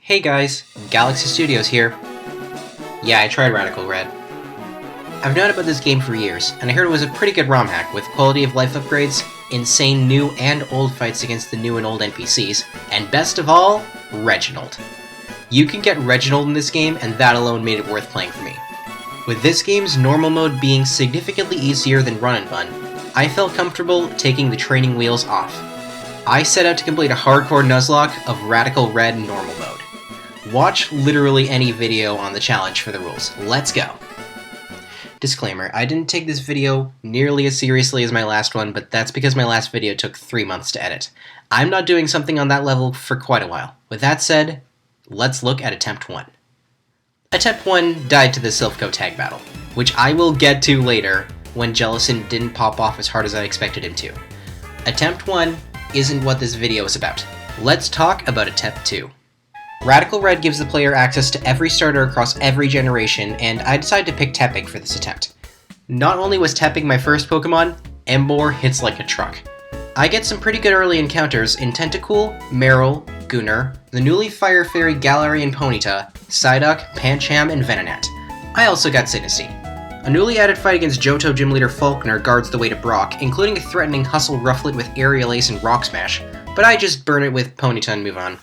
Hey guys, galaxystudios here. Yeah, I tried Radical Red. I've known about this game for years, and I heard it was a pretty good ROM hack with quality of life upgrades, insane new and old fights against the new and old NPCs, and best of all, Reginald. You can get Reginald in this game, and that alone made it worth playing for me. With this game's normal mode being significantly easier than Run and Bun, I felt comfortable taking the training wheels off. I set out to complete a hardcore Nuzlocke of Radical Red normal mode. Watch literally any video on the challenge for the rules. Let's go! Disclaimer, I didn't take this video nearly as seriously as my last one, but that's because my last video took 3 months to edit. I'm not doing something on that level for quite a while. With that said, let's look at Attempt 1. Attempt 1 died to the Silph Co tag battle, which I will get to later when Jellison didn't pop off as hard as I expected him to. Attempt 1 isn't what this video is about. Let's talk about Attempt 2. Radical Red gives the player access to every starter across every generation, and I decided to pick Tepig for this attempt. Not only was Tepig my first Pokemon, Emboar hits like a truck. I get some pretty good early encounters in Tentacool, Marill, Gunnar, the newly Fire Fairy Galarian and Ponyta, Psyduck, Pancham, and Venonat. I also got Sinistea. A newly added fight against Johto Gym Leader Falkner guards the way to Brock, including a threatening Hustle Rufflet with Aerial Ace and Rock Smash, but I just burn it with Ponyta and move on.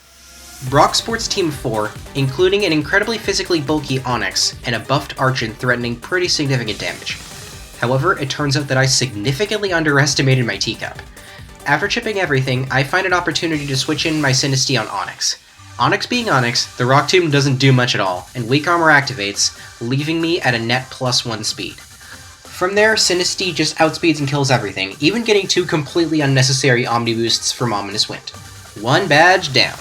Brock sports Team 4, including an incredibly physically bulky Onix and a buffed Archon threatening pretty significant damage. However, it turns out that I significantly underestimated my teacup. After chipping everything, I find an opportunity to switch in my Sinistea on Onix. Onix being Onix, the Rock Tomb doesn't do much at all, and Weak Armor activates, leaving me at a net +1 speed. From there, Sinistea just outspeeds and kills everything, even getting 2 completely unnecessary Omni Boosts from Ominous Wind. 1 badge down.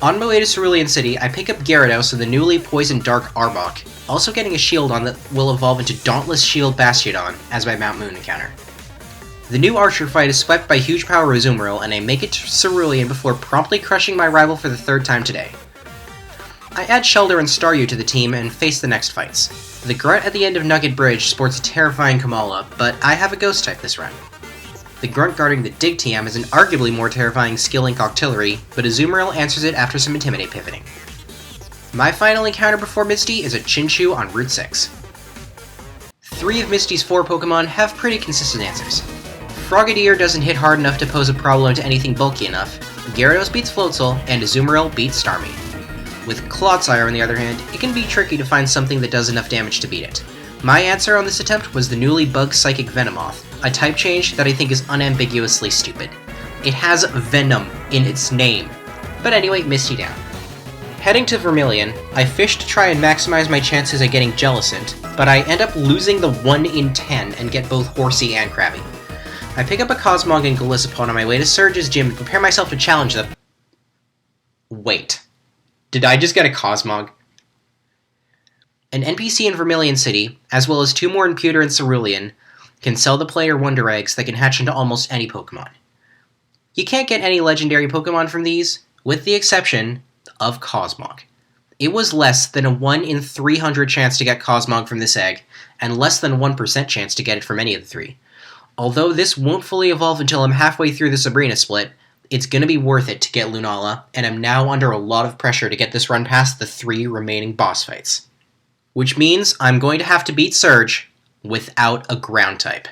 On my way to Cerulean City, I pick up Gyarados and the newly poisoned Dark Arbok, also getting a Shieldon that will evolve into Dauntless Shield Bastiodon as my Mount Moon encounter. The new Archer fight is swept by Huge Power Azumarill, and I make it to Cerulean before promptly crushing my rival for the 3rd time today. I add Shellder and Staryu to the team and face the next fights. The Grunt at the end of Nugget Bridge sports a terrifying Kamala, but I have a Ghost type this run. The Grunt guarding the Dig TM is an arguably more terrifying Skill-Link Octillery, but Azumarill answers it after some Intimidate pivoting. My final encounter before Misty is a Chinchou on Route 6. 3 of Misty's 4 Pokemon have pretty consistent answers. Frogadier doesn't hit hard enough to pose a problem to anything bulky enough, Gyarados beats Floatzel, and Azumarill beats Starmie. With Clodsire on the other hand, it can be tricky to find something that does enough damage to beat it. My answer on this attempt was the newly bugged Psychic Venomoth, a type change that I think is unambiguously stupid. It has Venom in its name. But anyway, Misty down. Heading to Vermilion, I fish to try and maximize my chances at getting Jellicent, but I end up losing the 1 in 10 and get both Horsey and Krabby. I pick up a Cosmog and Golisopod on my way to Surge's gym and prepare myself to challenge them. Wait. Did I just get a Cosmog? An NPC in Vermilion City, as well as 2 more in Pewter and Cerulean, can sell the player Wonder Eggs that can hatch into almost any Pokemon. You can't get any legendary Pokemon from these, with the exception of Cosmog. It was less than a 1 in 300 chance to get Cosmog from this egg, and less than 1% chance to get it from any of the 3. Although this won't fully evolve until I'm halfway through the Sabrina split, it's gonna be worth it to get Lunala, and I'm now under a lot of pressure to get this run past the 3 remaining boss fights. Which means I'm going to have to beat Surge without a ground type.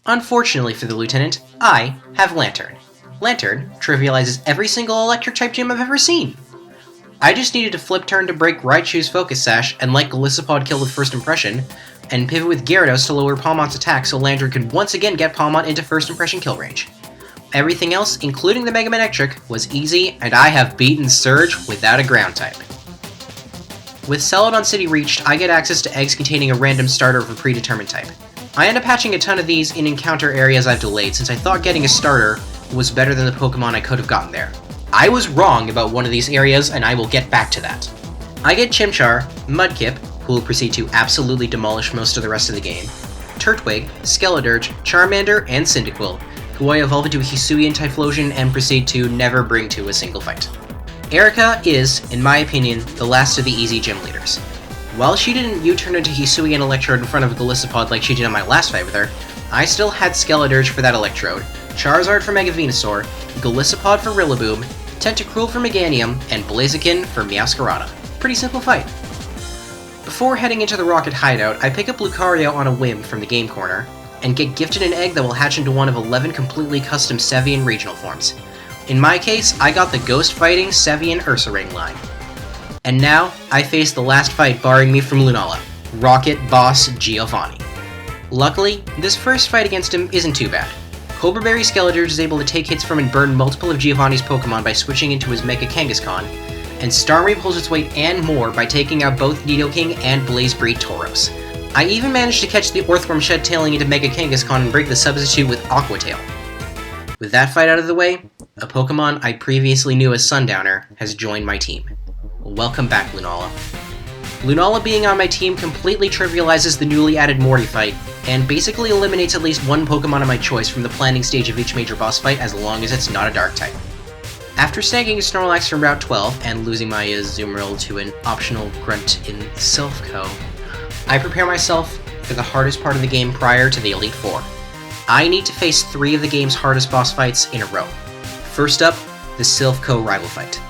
Unfortunately for the Lieutenant, I have Lantern. Lantern trivializes every single electric type gym I've ever seen. I just needed to flip turn to break Raichu's Focus Sash and let Golisopod kill with First Impression, and pivot with Gyarados to lower Palmont's attack so Lantern could once again get Palmont into First Impression kill range. Everything else, including the Mega Man Electric, was easy, and I have beaten Surge without a ground type. With Celadon City reached, I get access to eggs containing a random starter of a predetermined type. I end up hatching a ton of these in encounter areas I've delayed since I thought getting a starter was better than the Pokemon I could have gotten there. I was wrong about one of these areas, and I will get back to that. I get Chimchar, Mudkip, who will proceed to absolutely demolish most of the rest of the game, Turtwig, Skeledirge, Charmander, and Cyndaquil, who I evolve into a Hisuian Typhlosion and proceed to never bring to a single fight. Erica is, in my opinion, the last of the easy gym leaders. While she didn't U-turn into Hisuian Electrode in front of Golisopod like she did on my last fight with her, I still had Skeledirge for that Electrode, Charizard for Mega Venusaur, Golisopod for Rillaboom, Tentacruel for Meganium, and Blaziken for Meowscarada. Pretty simple fight. Before heading into the Rocket Hideout, I pick up Lucario on a whim from the game corner, and get gifted an egg that will hatch into one of 11 completely custom Sevian regional forms. In my case, I got the ghost-fighting Sevian Ursaring line. And now, I face the last fight barring me from Lunala, Rocket Boss Giovanni. Luckily, this first fight against him isn't too bad. Cobra Berry Skeletorge is able to take hits from and burn multiple of Giovanni's Pokemon by switching into his Mega Kangaskhan, and Starmie pulls its weight and more by taking out both Nidoking and Blazebreed Tauros. I even managed to catch the Orthworm Shed tailing into Mega Kangaskhan and break the substitute with Aqua Tail. With that fight out of the way, a Pokemon I previously knew as Sundowner has joined my team. Welcome back, Lunala. Lunala being on my team completely trivializes the newly added Morty fight, and basically eliminates at least one Pokemon of my choice from the planning stage of each major boss fight as long as it's not a Dark type. After snagging a Snorlax from Route 12 and losing my Azumarill to an optional grunt in Silph Co, I prepare myself for the hardest part of the game prior to the Elite Four. I need to face 3 of the game's hardest boss fights in a row. First up, the Silph Co rival fight.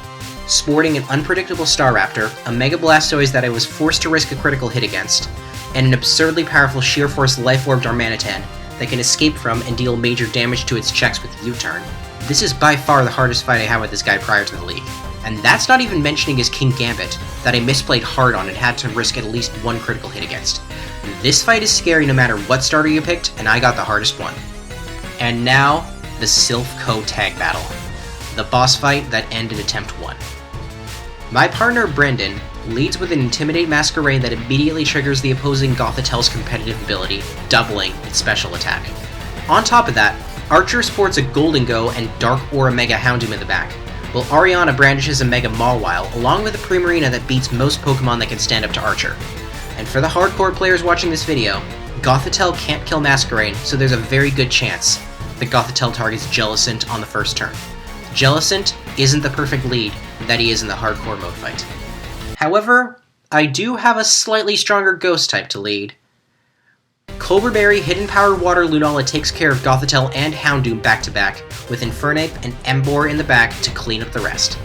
Sporting an unpredictable Staraptor, a Mega Blastoise that I was forced to risk a critical hit against, and an absurdly powerful Sheer Force Life Orb Darmanitan that can escape from and deal major damage to its checks with U-turn. This is by far the hardest fight I had with this guy prior to the league. And that's not even mentioning his King Gambit, that I misplayed hard on and had to risk at least one critical hit against. This fight is scary no matter what starter you picked, and I got the hardest one. And now, the Silph Co tag battle. The boss fight that ended Attempt 1. My partner, Brendan, leads with an Intimidate Masquerade that immediately triggers the opposing Gothitel's competitive ability, doubling its special attack. On top of that, Archer sports a Goldengo and Dark Aura Mega Houndoom in the back, while Ariana brandishes a Mega Mawile along with a Primarina that beats most Pokemon that can stand up to Archer. And for the hardcore players watching this video, Gothitelle can't kill Masquerade, so there's a very good chance that Gothitelle targets Jellicent on the first turn. Jellicent isn't the perfect lead that he is in the hardcore mode fight. However, I do have a slightly stronger Ghost type to lead. Cobra Berry Hidden Power Water Lunala takes care of Gothitelle and Houndoom back-to-back, with Infernape and Emboar in the back to clean up the rest.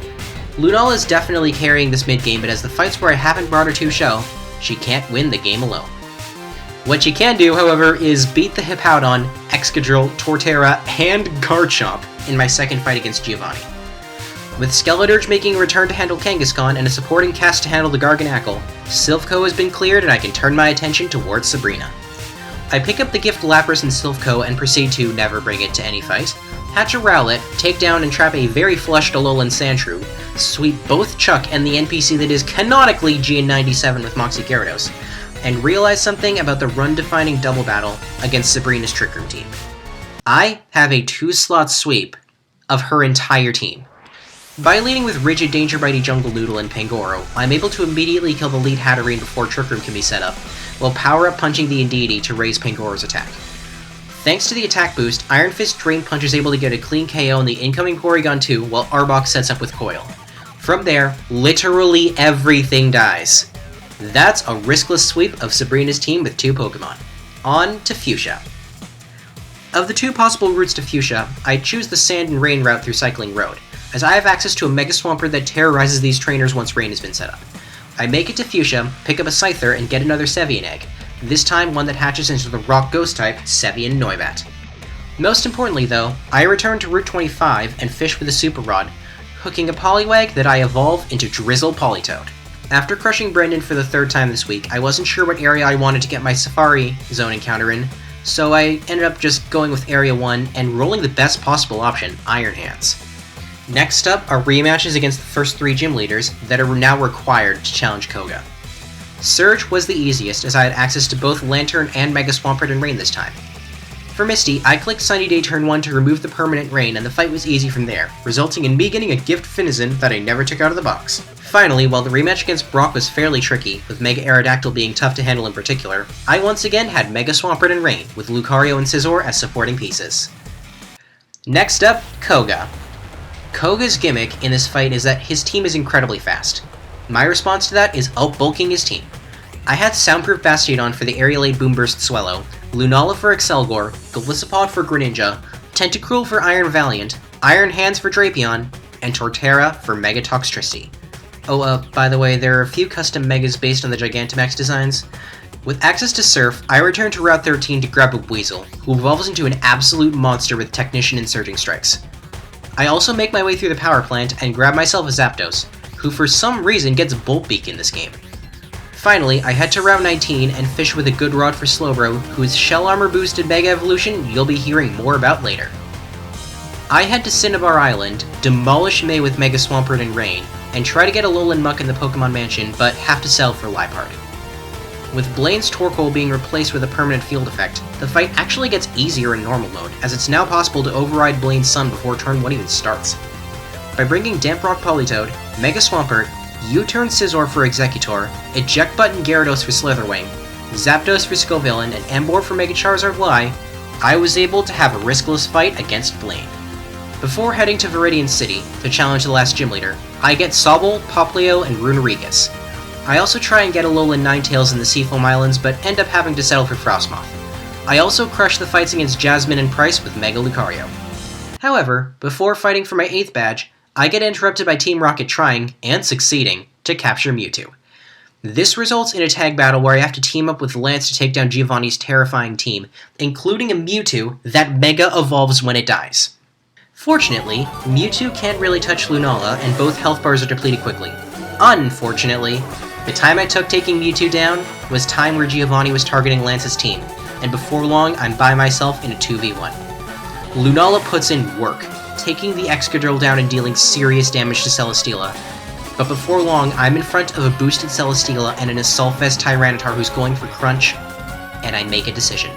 Lunala is definitely carrying this mid-game, but as the fights where I haven't brought her to show, she can't win the game alone. What she can do, however, is beat the Hippowdon, Excadrill, Torterra, and Garchomp in my second fight against Giovanni. With Skeletorge making a return to handle Kangaskhan and a supporting cast to handle the Garganacl, Silph Co has been cleared and I can turn my attention towards Sabrina. I pick up the gift Lapras in Silph Co and proceed to never bring it to any fight, hatch a Rowlet, take down and trap a very flushed Alolan Sandshrew, sweep both Chuck and the NPC that is canonically GN97 with Moxie Gyarados, and realize something about the run-defining double battle against Sabrina's Trick Room team. I have a 2-slot sweep of her entire team. By leading with Rigid, Danger Bitey, Jungle Noodle, and Pangoro, I'm able to immediately kill the lead Hatterene before Trick Room can be set up, while power-up punching the Indeedee to raise Pangoro's attack. Thanks to the attack boost, Iron Fist Drain Punch is able to get a clean KO on the incoming Porygon 2 while Arbok sets up with Coil. From there, literally everything dies. That's a riskless sweep of Sabrina's team with 2 Pokemon. On to Fuchsia. Of the 2 possible routes to Fuchsia, I choose the Sand and Rain route through Cycling Road, as I have access to a Mega Swampert that terrorizes these trainers once rain has been set up. I make it to Fuchsia, pick up a Scyther, and get another Sevian egg, this time one that hatches into the Rock Ghost type Sevian Noibat. Most importantly though, I return to Route 25 and fish with a Super Rod, hooking a Poliwag that I evolve into Drizzle Politoed. After crushing Brendan for the 3rd time this week, I wasn't sure what area I wanted to get my Safari Zone encounter in, so I ended up just going with Area 1 and rolling the best possible option, Iron Hands. Next up are rematches against the first 3 gym leaders that are now required to challenge Koga. Surge was the easiest as I had access to both Lantern and Mega Swampert and Rain this time. For Misty, I clicked Sunny Day turn 1 to remove the permanent Rain and the fight was easy from there, resulting in me getting a gift Finizen that I never took out of the box. Finally, while the rematch against Brock was fairly tricky, with Mega Aerodactyl being tough to handle in particular, I once again had Mega Swampert and Rain, with Lucario and Scizor as supporting pieces. Next up, Koga. Koga's gimmick in this fight is that his team is incredibly fast. My response to that is outbulking his team. I had Soundproof Bastiodon for the Aerialade Boomburst Swellow, Lunala for Excelgor, Golisopod for Greninja, Tentacruel for Iron Valiant, Iron Hands for Drapion, and Torterra for Mega Toxtricity. Oh, by the way, there are a few custom Megas based on the Gigantamax designs. With access to Surf, I return to Route 13 to grab a Weasel, who evolves into an absolute monster with Technician and Surging Strikes. I also make my way through the power plant and grab myself a Zapdos, who for some reason gets Bolt Beak in this game. Finally, I head to Route 19 and fish with a good rod for Slowbro, whose Shell Armor boosted Mega Evolution you'll be hearing more about later. I head to Cinnabar Island, demolish May with Mega Swampert and Rain, and try to get Alolan Muck in the Pokemon Mansion, but have to sell for Liepard. With Blaine's Torkoal being replaced with a permanent field effect, the fight actually gets easier in normal mode, as it's now possible to override Blaine's Sun before turn 1 even starts. By bringing Damp Rock Politoed, Mega Swampert, U-turn Scizor for Executor, Eject Button Gyarados for Slitherwing, Zapdos for Scovillain, and Emboar for Mega Charizard Y, I was able to have a riskless fight against Blaine. Before heading to Viridian City to challenge the last gym leader, I get Sobble, Poplio, and Runerigus. I also try and get Alolan Ninetales in the Seafoam Islands, but end up having to settle for Frostmoth. I also crush the fights against Jasmine and Price with Mega Lucario. However, before fighting for my 8th badge, I get interrupted by Team Rocket trying, and succeeding, to capture Mewtwo. This results in a tag battle where I have to team up with Lance to take down Giovanni's terrifying team, including a Mewtwo that Mega evolves when it dies. Fortunately, Mewtwo can't really touch Lunala, and both health bars are depleted quickly. Unfortunately, the time I took taking Mewtwo down was time where Giovanni was targeting Lance's team, and before long I'm by myself in a 2v1. Lunala puts in work, taking the Excadrill down and dealing serious damage to Celesteela, but before long I'm in front of a boosted Celesteela and an Assault Vest Tyranitar who's going for Crunch, and I make a decision.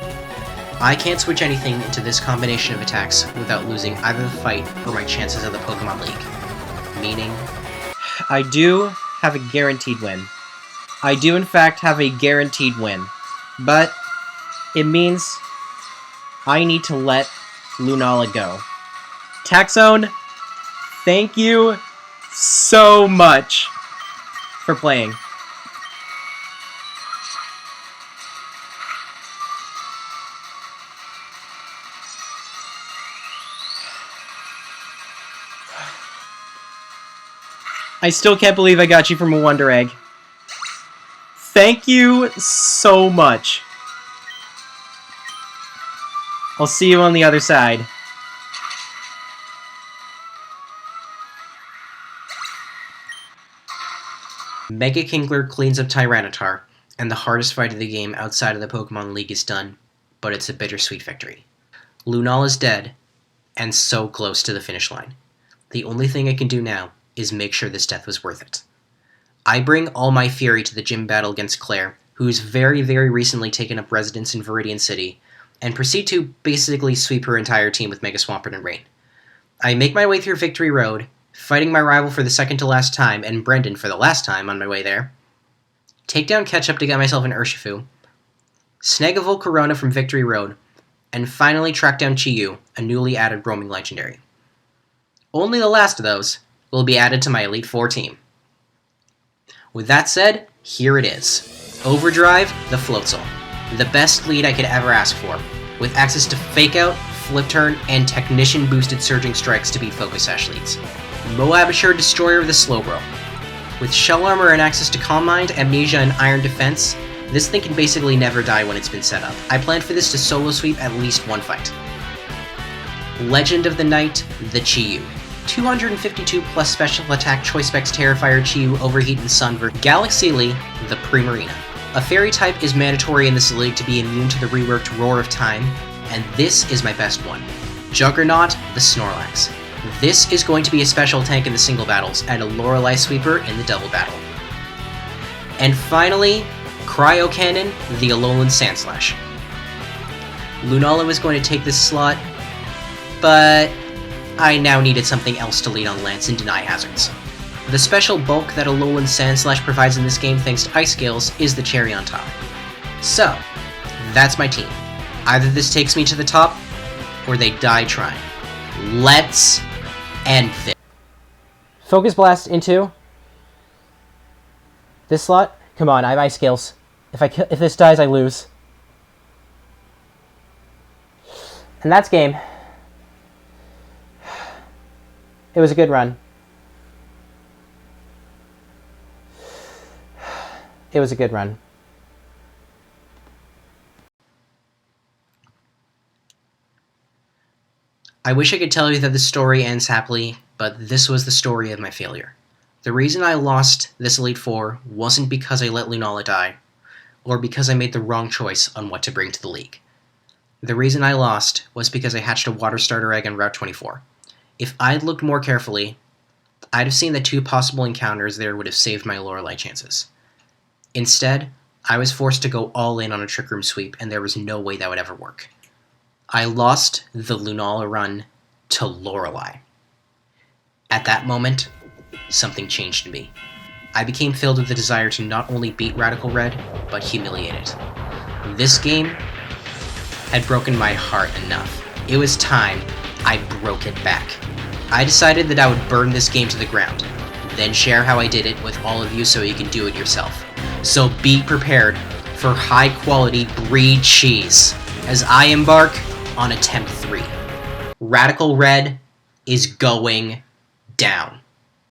I can't switch anything into this combination of attacks without losing either the fight or my chances of the Pokemon League. Meaning, I do have a guaranteed win. I do in fact have a guaranteed win, but it means I need to let Lunala go. Taxone, thank you so much for playing. I still can't believe I got you from a Wonder Egg. Thank you so much. I'll see you on the other side. Mega Kingler cleans up Tyranitar, and the hardest fight of the game outside of the Pokemon League is done, but it's a bittersweet victory. Lunala's dead, and so close to the finish line. The only thing I can do now is make sure this death was worth it. I bring all my fury to the gym battle against Claire, who's very recently taken up residence in Viridian City, and proceed to basically sweep her entire team with Mega Swampert and Rain. I make my way through Victory Road, fighting my rival for the second to last time, and Brendan for the last time on my way there, take down Ketchup to get myself an Urshifu, snag a Volcarona from Victory Road, and finally track down Chi-Yu, a newly added roaming legendary. Only the last of those will be added to my Elite Four team. With that said, here it is. Overdrive the Floatzel, the best lead I could ever ask for, with access to Fake Out, Flip Turn, and Technician boosted Surging Strikes to beat Focus Sash leads. Moab Assured Destroyer of the Slowbro. With Shell Armor and access to Calm Mind, Amnesia, and Iron Defense, this thing can basically never die when it's been set up. I plan for this to solo sweep at least one fight. Legend of the Night, the Chi-Yu. 252 plus special attack Choice Specs Terrifier Chi-Yu Overheat and Sunver. Galaxy the Primarina. A Fairy type is mandatory in this league to be immune to the reworked Roar of Time, and this is my best one. Juggernaut the Snorlax. This is going to be a special tank in the single battles, and a Lorelei Sweeper in the double battle. And finally, Cryo Cannon, the Alolan Sandslash. Lunala was going to take this slot, but I now needed something else to lead on Lance and deny hazards. The special bulk that Alolan Sandslash provides in this game thanks to Ice Scales is the cherry on top. So, that's my team. Either this takes me to the top, or they die trying. Let's end this. Focus Blast into this slot. Come on, I have Ice Scales. If this dies, I lose. And that's game. It was a good run. It was a good run. I wish I could tell you that the story ends happily, but this was the story of my failure. The reason I lost this Elite Four wasn't because I let Lunala die, or because I made the wrong choice on what to bring to the league. The reason I lost was because I hatched a water starter egg on Route 24. If I'd looked more carefully, I'd have seen that 2 possible encounters there would have saved my Lorelei chances. Instead, I was forced to go all in on a Trick Room sweep, and there was no way that would ever work. I lost the Lunala run to Lorelei. At that moment, something changed in me. I became filled with the desire to not only beat Radical Red, but humiliate it. This game had broken my heart enough. It was time I broke it back. I decided that I would burn this game to the ground, then share how I did it with all of you so you can do it yourself. So be prepared for high-quality brie cheese as I embark on Attempt 3. Radical Red is going down.